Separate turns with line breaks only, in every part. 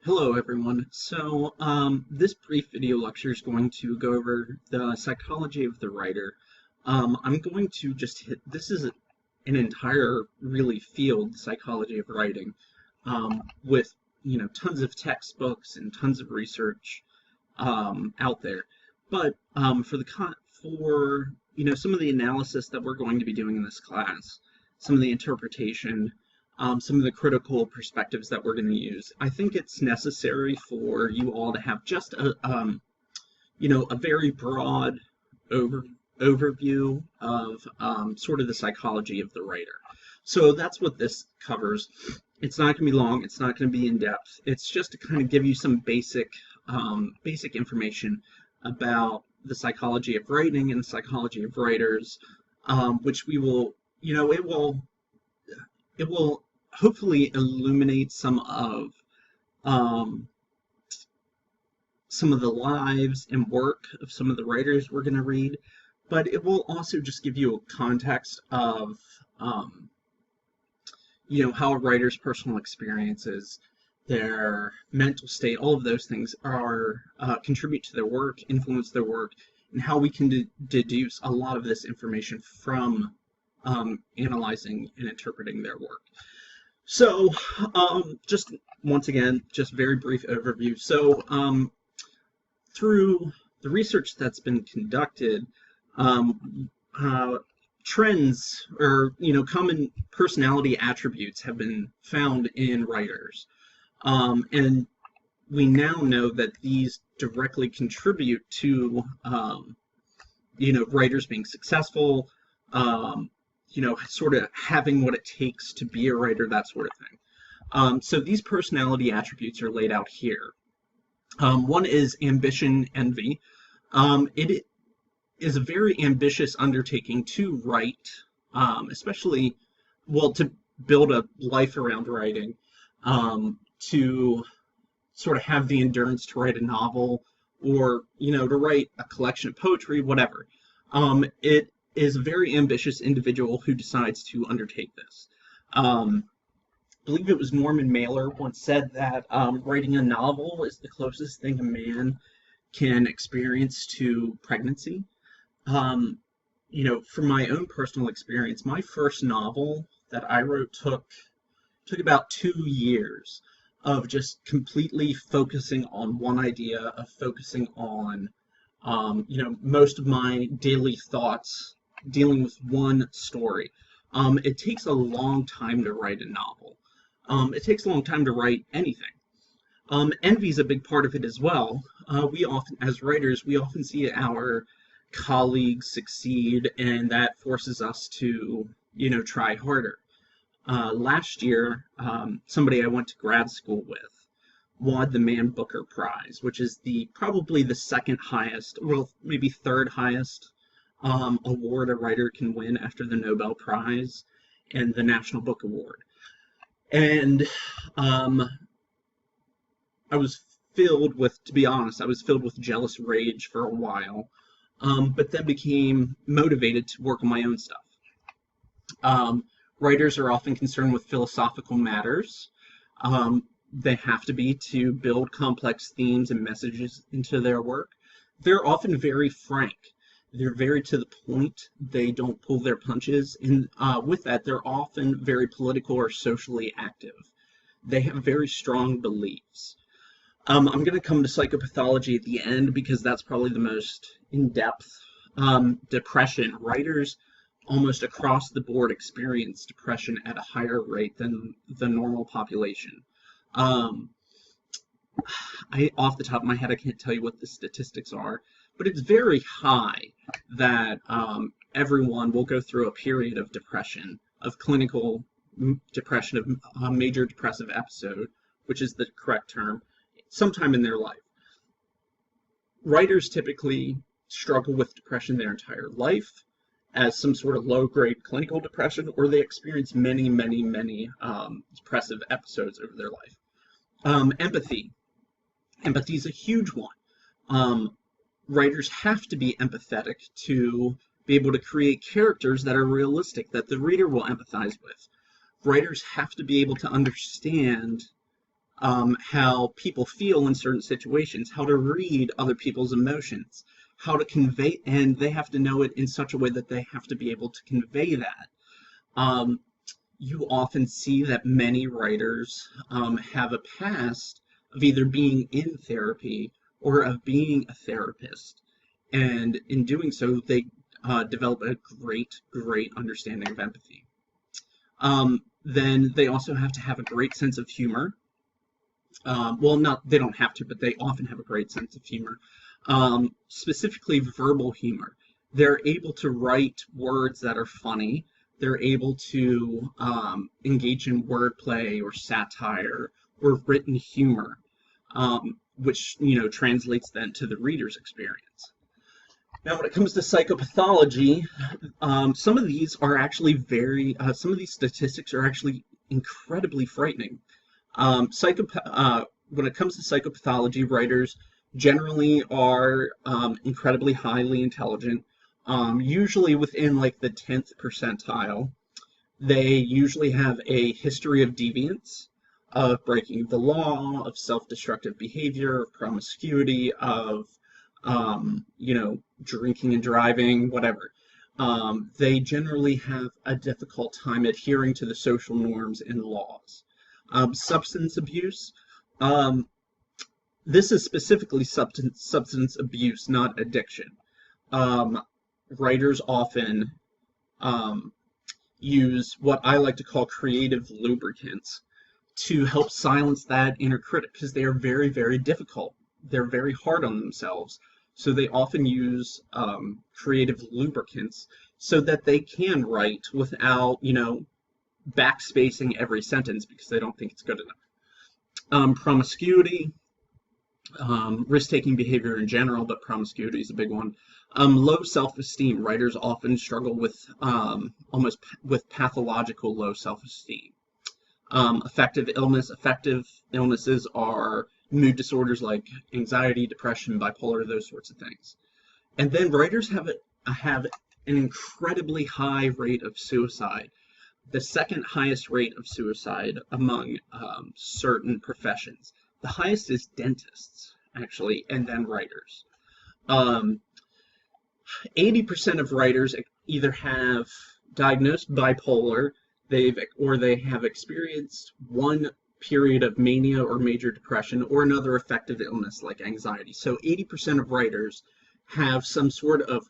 Hello everyone. This brief video lecture is going to go over the psychology of the writer. I'm going to just hit, this is an entire really field, psychology of writing, with, tons of textbooks and tons of research out there. But some of the analysis that we're going to be doing in this class, some of the interpretation, some of the critical perspectives that we're going to use. I think it's necessary for you all to have just a very broad overview of sort of the psychology of the writer. So that's what this covers. It's not going to be long. It's not going to be in depth. It's just to kind of give you some basic information about the psychology of writing and the psychology of writers, which we will, it will hopefully illuminate some of the lives and work of some of the writers we're going to read, but it will also just give you a context of how a writer's personal experiences, their mental state, all of those things are contribute to their work, influence their work, and how we can deduce a lot of this information from analyzing and interpreting their work. So, just once again, just very brief overview. So, through the research that's been conducted, trends or common personality attributes have been found in writers, and we now know that these directly contribute to writers being successful. Sort of having what it takes to be a writer, that sort of thing. So these personality attributes are laid out here. One is ambition, envy. It is a very ambitious undertaking to write, especially, to build a life around writing, to sort of have the endurance to write a novel or, to write a collection of poetry, whatever. It is a very ambitious individual who decides to undertake this. I believe it was Norman Mailer once said that writing a novel is the closest thing a man can experience to pregnancy. From my own personal experience, my first novel that I wrote took about 2 years of just completely focusing on one idea, of focusing on most of my daily thoughts dealing with one story. It takes a long time to write a novel. It takes a long time to write anything. Envy is a big part of it as well. We often, as writers, we often see our colleagues succeed, and that forces us to, try harder. Last year, somebody I went to grad school with won the Man Booker Prize, which is probably the second highest, well, maybe third highest award a writer can win after the Nobel Prize and the National Book Award. And I was filled with, to be honest, I was filled with jealous rage for a while, but then became motivated to work on my own stuff. Writers are often concerned with philosophical matters. They have to be to build complex themes and messages into their work. They're often very frank. They're very to the point. They don't pull their punches. And with that, they're often very political or socially active. They have very strong beliefs. I'm going to come to psychopathology at the end because that's probably the most in-depth. Depression. Writers almost across the board experience depression at a higher rate than the normal population. Off the top of my head, I can't tell you what the statistics are, but it's very high that everyone will go through a period of depression, of clinical depression, of a major depressive episode, which is the correct term, sometime in their life. Writers typically struggle with depression their entire life as some sort of low-grade clinical depression, or they experience many, many, many depressive episodes over their life. Empathy. Empathy is a huge one. Writers have to be empathetic to be able to create characters that are realistic, that the reader will empathize with. Writers have to be able to understand how people feel in certain situations, how to read other people's emotions, how to convey, and they have to know it in such a way that they have to be able to convey that. Um, you often see that many writers have a past of either being in therapy or of being a therapist. And in doing so, they develop a great understanding of empathy. Then they also have to have a great sense of humor. Well, not they don't have to, but they often have a great sense of humor, specifically verbal humor. They're able to write words that are funny. They're able to engage in wordplay or satire or written humor, which translates then to the reader's experience. Now, when it comes to psychopathology, some of these are actually some of these statistics are actually incredibly frightening. When it comes to psychopathology, writers generally are incredibly highly intelligent, usually within like the 10th percentile. They usually have a history of deviance, of breaking the law, of self-destructive behavior, of promiscuity, of drinking and driving, whatever. They generally have a difficult time adhering to the social norms and laws. Substance abuse. This is specifically substance abuse, not addiction. Writers often use what I like to call creative lubricants to help silence that inner critic, because they are very difficult. They're very hard on themselves. So they often use creative lubricants so that they can write without, backspacing every sentence because they don't think it's good enough. Promiscuity, risk-taking behavior in general, but promiscuity is a big one. Low self-esteem. Writers often struggle with almost with pathological low self-esteem. Affective illness. Affective illnesses are mood disorders like anxiety, depression, bipolar, those sorts of things. And then writers have an incredibly high rate of suicide. The second highest rate of suicide among certain professions. The highest is dentists, actually, and then writers. 80% of writers either have diagnosed bipolar, or they have experienced one period of mania or major depression, or another affective illness like anxiety. So 80% of writers have some sort of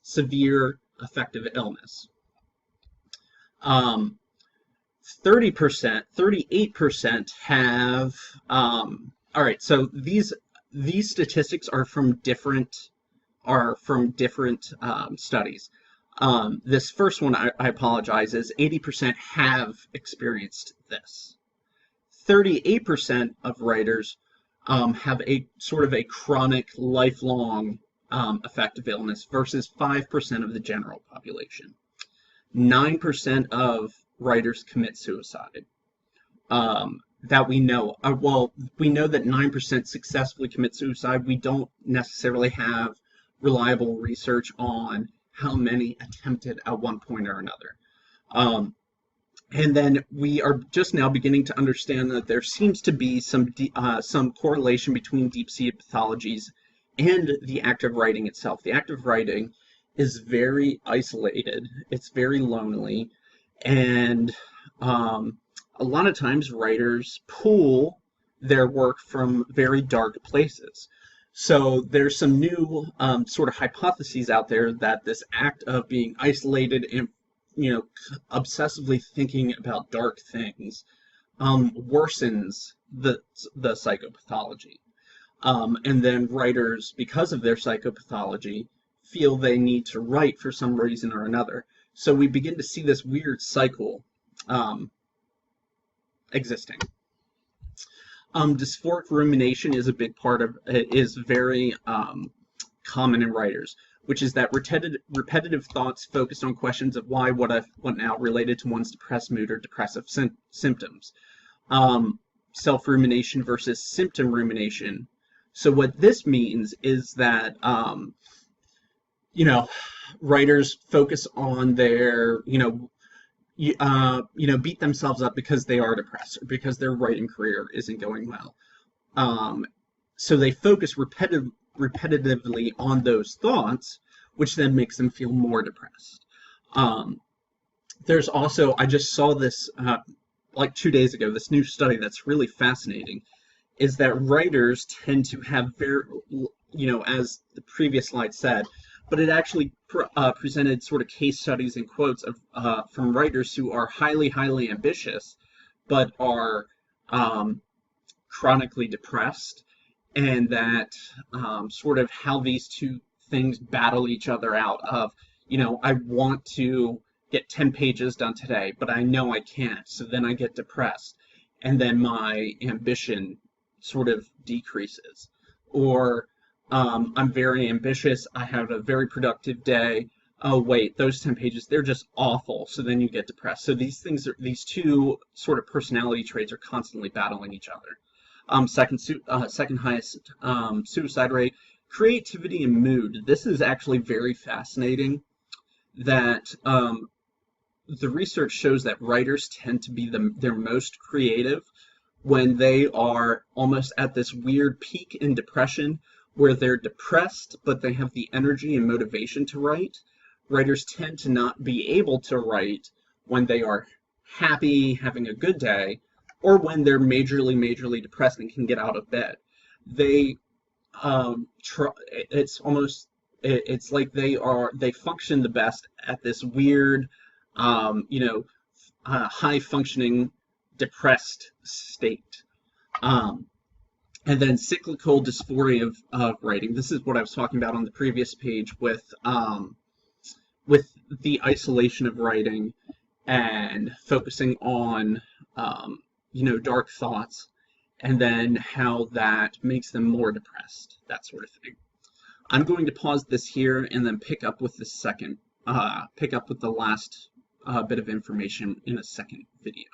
severe affective illness. 30%, 38% have, all right, so these statistics are from different studies. This first one, I apologize, is 80% have experienced this. 38% of writers have a sort of a chronic, lifelong affective illness versus 5% of the general population. 9% of writers commit suicide. That we know. Well, we know that 9% successfully commit suicide. We don't necessarily have reliable research on how many attempted at one point or another. And then we are just now beginning to understand that there seems to be some correlation between deep-seated pathologies and the act of writing itself. The act of writing is very isolated. It's very lonely. And a lot of times writers pull their work from very dark places. So there's some new sort of hypotheses out there that this act of being isolated and obsessively thinking about dark things worsens the psychopathology. And then writers, because of their psychopathology, feel they need to write for some reason or another. So we begin to see this weird cycle existing. Dysphoric rumination is a big part of, is very common in writers, which is that repetitive thoughts focused on questions of why, what if, what now, related to one's depressed mood or depressive symptoms. Self-rumination versus symptom rumination. So what this means is that, writers focus on their, beat themselves up because they are depressed or because their writing career isn't going well. Um, so they focus repetitively on those thoughts, which then makes them feel more depressed. Um, there's also, I just saw this like 2 days ago, this new study that's really fascinating, is that writers tend to have very, as the previous slide said, but it actually presented sort of case studies and quotes of from writers who are highly, highly ambitious, but are chronically depressed, and that sort of how these two things battle each other out of, I want to get 10 pages done today, but I know I can't, so then I get depressed, and then my ambition sort of decreases. Or I'm very ambitious, I have a very productive day. Oh wait, those 10 pages, they're just awful. So then you get depressed. So these two sort of personality traits are constantly battling each other. Second highest suicide rate, creativity and mood. This is actually very fascinating. That the research shows that writers tend to be their most creative when they are almost at this weird peak in depression where they're depressed, but they have the energy and motivation to write. Writers tend to not be able to write when they are happy, having a good day, or when they're majorly depressed and can get out of bed. They, it's like they function the best at this weird, high functioning depressed state. Um, and then cyclical dysphoria of writing. This is what I was talking about on the previous page with the isolation of writing and focusing on dark thoughts, and then how that makes them more depressed, that sort of thing. I'm going to pause this here and then pick up with the last bit of information in a second video.